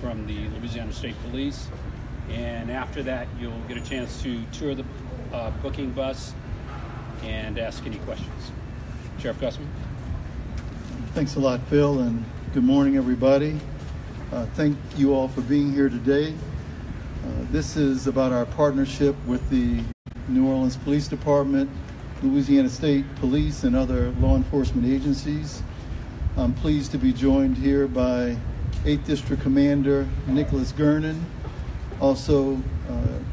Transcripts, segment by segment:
from the Louisiana State Police. And after that, you'll get a chance to tour the booking bus and ask any questions. Sheriff Gusman. Thanks a lot, Phil, and good morning, everybody. Thank you all for being here today. This is about our partnership with the New Orleans Police Department, Louisiana State Police, and other law enforcement agencies. I'm pleased to be joined here by 8th District Commander Nicholas Gurnan, also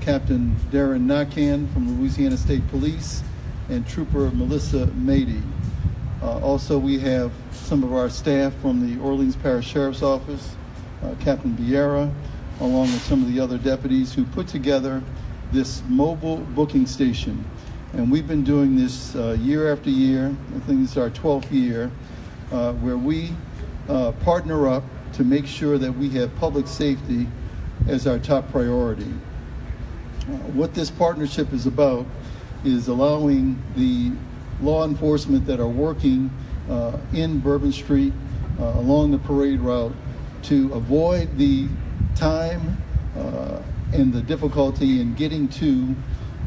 Captain Darren Nakan from Louisiana State Police, and Trooper Melissa Mady. Also, we have some of our staff from the Orleans Parish Sheriff's Office, Captain Vieira, along with some of the other deputies who put together this mobile booking station. And we've been doing this year after year. I think this is our 12th year, where we partner up to make sure that we have public safety as our top priority. What this partnership is about is allowing the law enforcement that are working in Bourbon Street along the parade route to avoid the time and the difficulty in getting to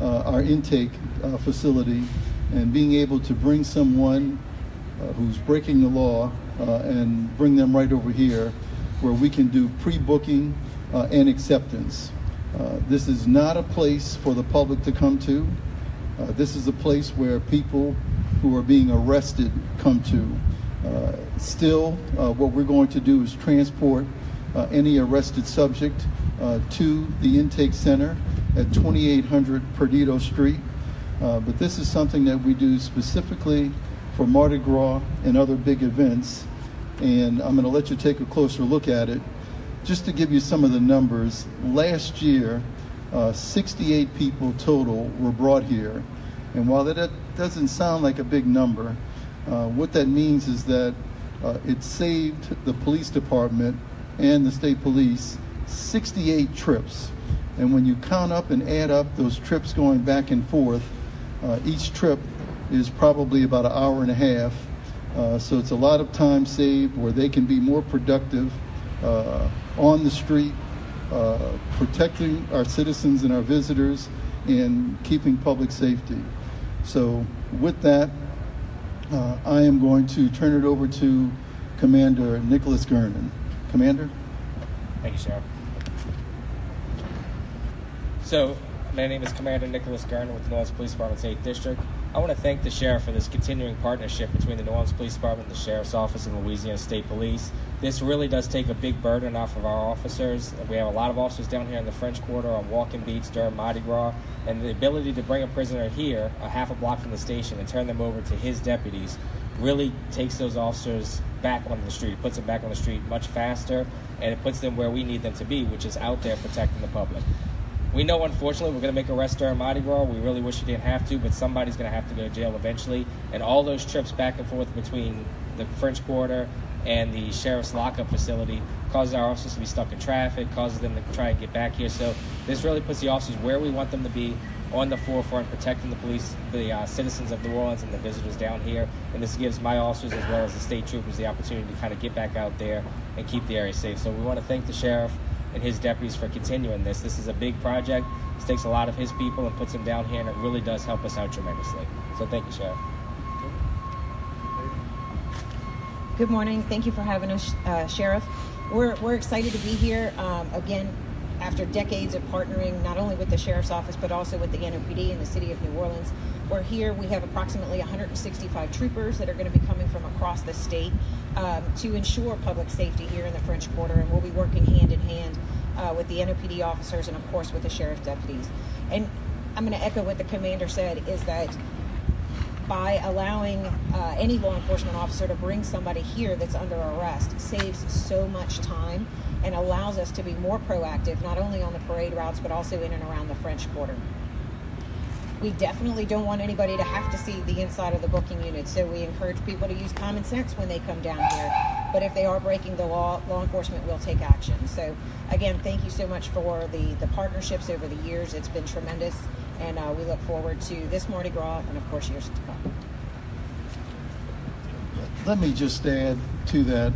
our intake facility and being able to bring someone who's breaking the law and bring them right over here where we can do pre-booking and acceptance. This is not a place for the public to come to. This is a place where people who are being arrested come to. Still, what we're going to do is transport any arrested subject to the intake center at 2800 Perdido Street. But this is something that we do specifically for Mardi Gras and other big events. And I'm going to let you take a closer look at it. Just to give you some of the numbers, last year, 68 people total were brought here. And while that doesn't sound like a big number, what that means is that it saved the police department and the state police 68 trips. And when you count up and add up those trips going back and forth, each trip is probably about an hour and a half. So it's a lot of time saved where they can be more productive on the street, protecting our citizens and our visitors and keeping public safety. So with that, I am going to turn it over to Commander Nicholas Gurnan. Commander? Thank you, Sheriff. So, my name is Commander Nicholas Gurnan with the New Orleans Police Department's 8th District. I want to thank the Sheriff for this continuing partnership between the New Orleans Police Department, the Sheriff's Office, and Louisiana State Police. This really does take a big burden off of our officers. We have a lot of officers down here in the French Quarter on walking beats during Mardi Gras, and the ability to bring a prisoner here, a half a block from the station, and turn them over to his deputies really takes those officers back on the street. It puts them back on the street much faster, and it puts them where we need them to be, which is out there protecting the public. We know, unfortunately, we're going to make arrests during Mardi Gras. We really wish we didn't have to, but somebody's going to have to go to jail eventually. And all those trips back and forth between the French Quarter and the sheriff's lockup facility causes our officers to be stuck in traffic, causes them to try and get back here. So this really puts the officers where we want them to be, on the forefront, protecting the police, the citizens of New Orleans and the visitors down here. And this gives my officers as well as the state troopers the opportunity to kind of get back out there and keep the area safe. So we want to thank the sheriff and his deputies for continuing this. This is a big project. This takes a lot of his people and puts them down here, and it really does help us out tremendously. So thank you, Sheriff. Good morning. Thank you for having us, Sheriff. We're excited to be here again after decades of partnering not only with the Sheriff's Office but also with the NOPD in the city of New Orleans. We're here. We have approximately 165 troopers that are going to be coming from across the state to ensure public safety here in the French Quarter, and we'll be working hand in hand with the NOPD officers and, of course, with the sheriff's deputies. And I'm going to echo what the commander said, is that by allowing any law enforcement officer to bring somebody here that's under arrest saves so much time and allows us to be more proactive, not only on the parade routes, but also in and around the French Quarter. We definitely don't want anybody to have to see the inside of the booking unit, so we encourage people to use common sense when they come down here. But if they are breaking the law, law enforcement will take action. So again, thank you so much for the partnerships over the years. It's been tremendous, and we look forward to this Mardi Gras and, of course, years to come. Let me just add to that.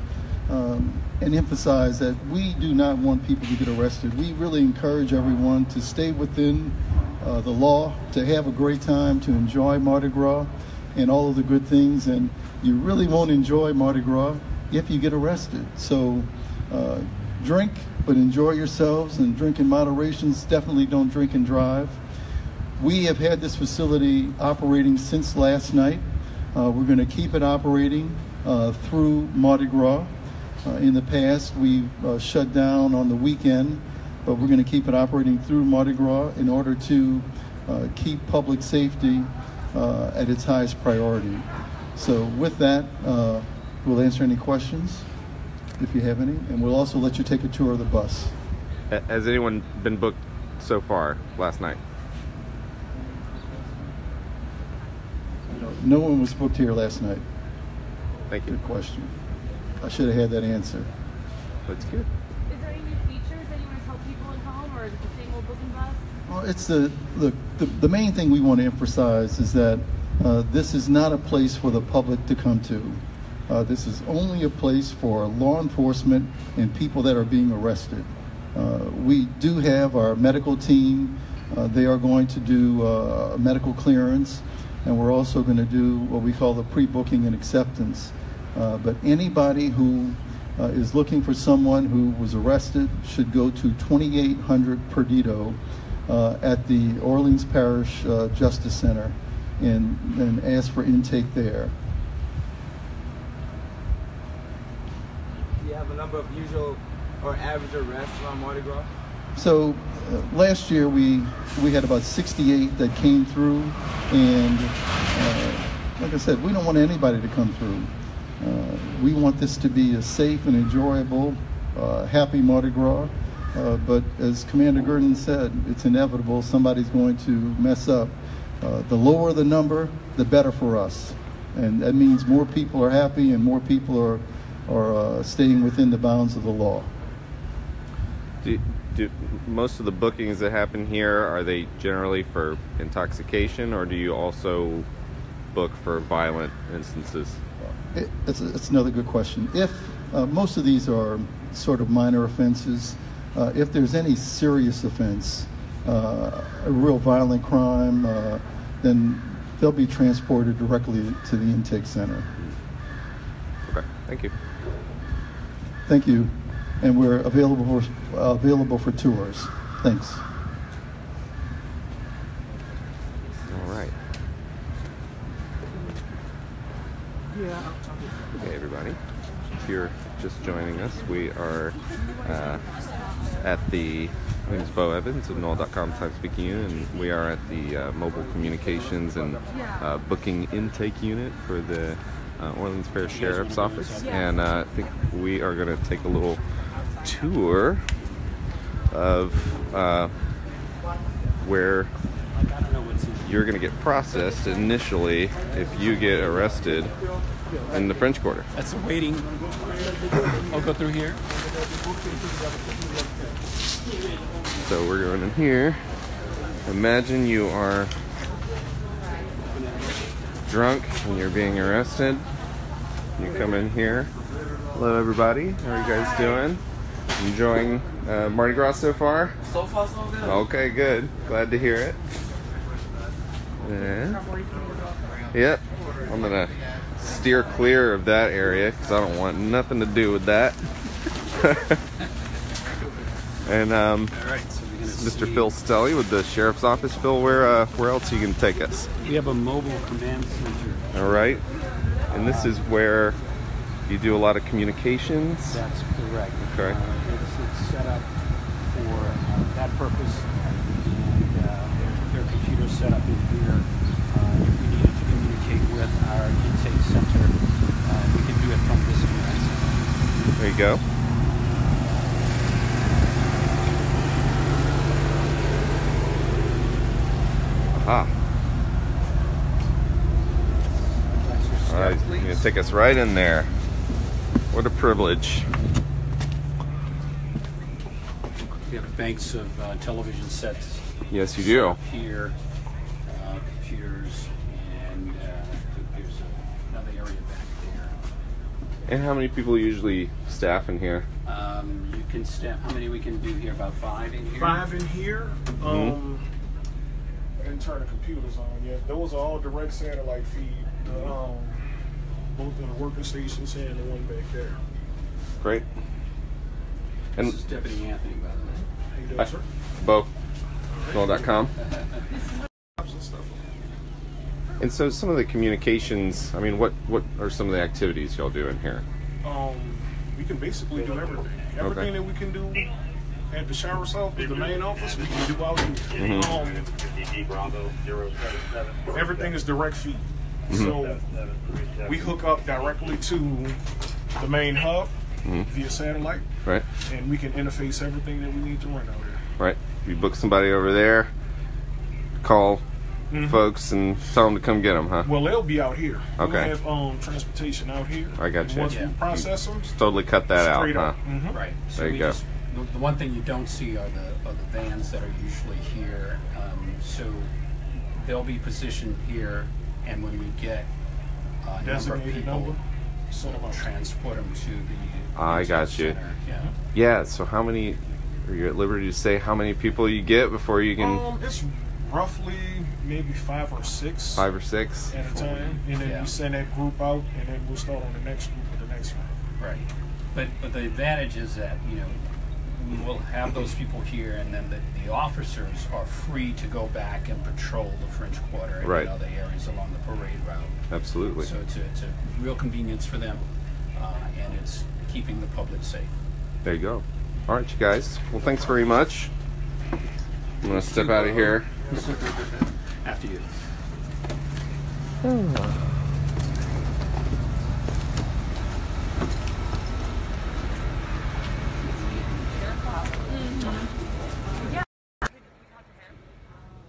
and emphasize that we do not want people to get arrested. We really encourage everyone to stay within the law, to have a great time, to enjoy Mardi Gras and all of the good things. And you really won't enjoy Mardi Gras if you get arrested. So drink, but enjoy yourselves, and drink in moderation. Definitely don't drink and drive. We have had this facility operating since last night. We're going to keep it operating through Mardi Gras. In the past, we've shut down on the weekend, but we're going to keep it operating through Mardi Gras in order to keep public safety at its highest priority. So with that, we'll answer any questions if you have any, and we'll also let you take a tour of the bus. Has anyone been booked so far last night? No one was booked here last night. Thank you. Good question. I should have had that answer. That's good. Is there any new features that you want to tell people at home, or is it the same old booking bus? Well, it's the main thing we want to emphasize is that this is not a place for the public to come to. This is only a place for law enforcement and people that are being arrested. We do have our medical team. They are going to do a medical clearance, and we're also going to do what we call the pre-booking and acceptance. But anybody who is looking for someone who was arrested should go to 2800 Perdido at the Orleans Parish Justice Center and ask for intake there. Do you have a number of usual or average arrests around Mardi Gras? So last year we had about 68 that came through, and like I said, we don't want anybody to come through. We want this to be a safe and enjoyable, happy Mardi Gras. But as Commander Gurnan said, it's inevitable. Somebody's going to mess up. The lower the number, the better for us. And that means more people are happy and more people are staying within the bounds of the law. Do most of the bookings that happen here, are they generally for intoxication, or do you also book for violent instances? It's another good question. If most of these are sort of minor offenses, if there's any serious offense, a real violent crime, then they'll be transported directly to the intake center. Okay, thank you. Thank you, and we're available for tours. Thanks. All right. Okay, everybody. If you're just joining us, we are at the, my name is Beau Evans of NOLA.com, Times-Picayune, and we are at the mobile communications and booking intake unit for the Orleans Parish Sheriff's Office, and I think we are going to take a little tour of where you're going to get processed initially if you get arrested in the French Quarter. That's waiting. I'll go through here. So we're going in here. Imagine you are drunk and you're being arrested. You come in here. Hello, everybody. How are you guys doing? Enjoying Mardi Gras so far? So far, so good. Okay, good. Glad to hear it. Yep. I'm gonna steer clear of that area because I don't want nothing to do with that. And Mr. Phil Stelly with the Sheriff's Office. Phil, where else are you gonna take us? We have a mobile command center. All right. And this is where you do a lot of communications. That's correct. Okay. It's set up for that purpose, and there are computers set up in here. If we needed to communicate with our intake center, we can do it from this command center. There you go. Aha. All right, you're gonna take us right in there. What a privilege. We have banks of television sets. Yes, you do. Here, computers, and there's another area back there. And how many people usually staff in here? You can step. How many we can do here? About 5 in here. 5 in here. I didn't turn the computers on yet. Those are all direct satellite feed. Both the working stations and the one back there. Great. And This is Deputy Anthony, by the way. How you doing, sir? Beau, NOLA.com. And stuff. And so some of the communications, I mean, what are some of the activities y'all do in here? We can basically do everything. Everything that we can do at the sheriff's office, the main office, we can do out here. Everything is direct feed. So we hook up directly to the main hub via satellite. Right. And we can interface everything that we need to run out here. Right. You book somebody over there, call folks and tell them to come get them, huh? Well, they'll be out here. Okay. We'll have transportation out here. I got And you. once we process them, Totally cut that out, straight huh? up. Right. So There you we go. just, the one thing you don't see are the vans that are usually here. So they'll be positioned here, and when we get a number of designated people, number, send them we'll out. transport them to the I got intake you. center. Yeah. Yeah, so how many, are you at liberty to say how many people you get before you can, It's roughly maybe 5 or 6 5 or 6? at a time, and then Yeah. we send that group out, and then we'll start on the next group with the next one. Right. But the advantage is that, we'll have those people here, and then the officers are free to go back and patrol the French Quarter and Right. other areas along the parade route. Absolutely. So it's a real convenience for them, and it's keeping the public safe. There you go. All right, you guys. Well, thanks very much. I'm going to step out of here. After you.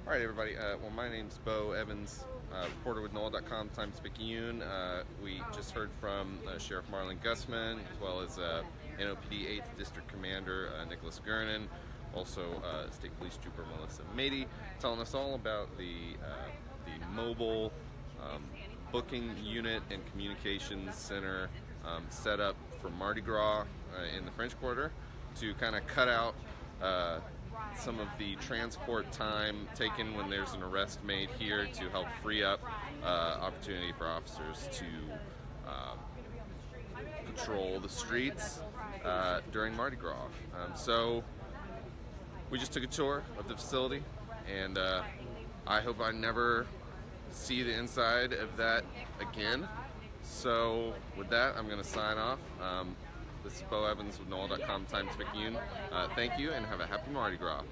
All right, everybody. Well, my name's Beau Evans, reporter with NOLA.com, Times-Picayune. We just heard from Sheriff Marlin Gusman, as well as NOPD 8th District Commander Nicholas Gurnan, also State Police Trooper Melissa Mady, telling us all about the mobile booking unit and communications center set up for Mardi Gras in the French Quarter to kind of cut out some of the transport time taken when there's an arrest made here to help free up opportunity for officers to patrol the streets during Mardi Gras. So we just took a tour of the facility, and I hope I never see the inside of that again. So with that, I'm going to sign off. This is Beau Evans with NOLA.com, Times-Picayune. Thank you, and have a happy Mardi Gras.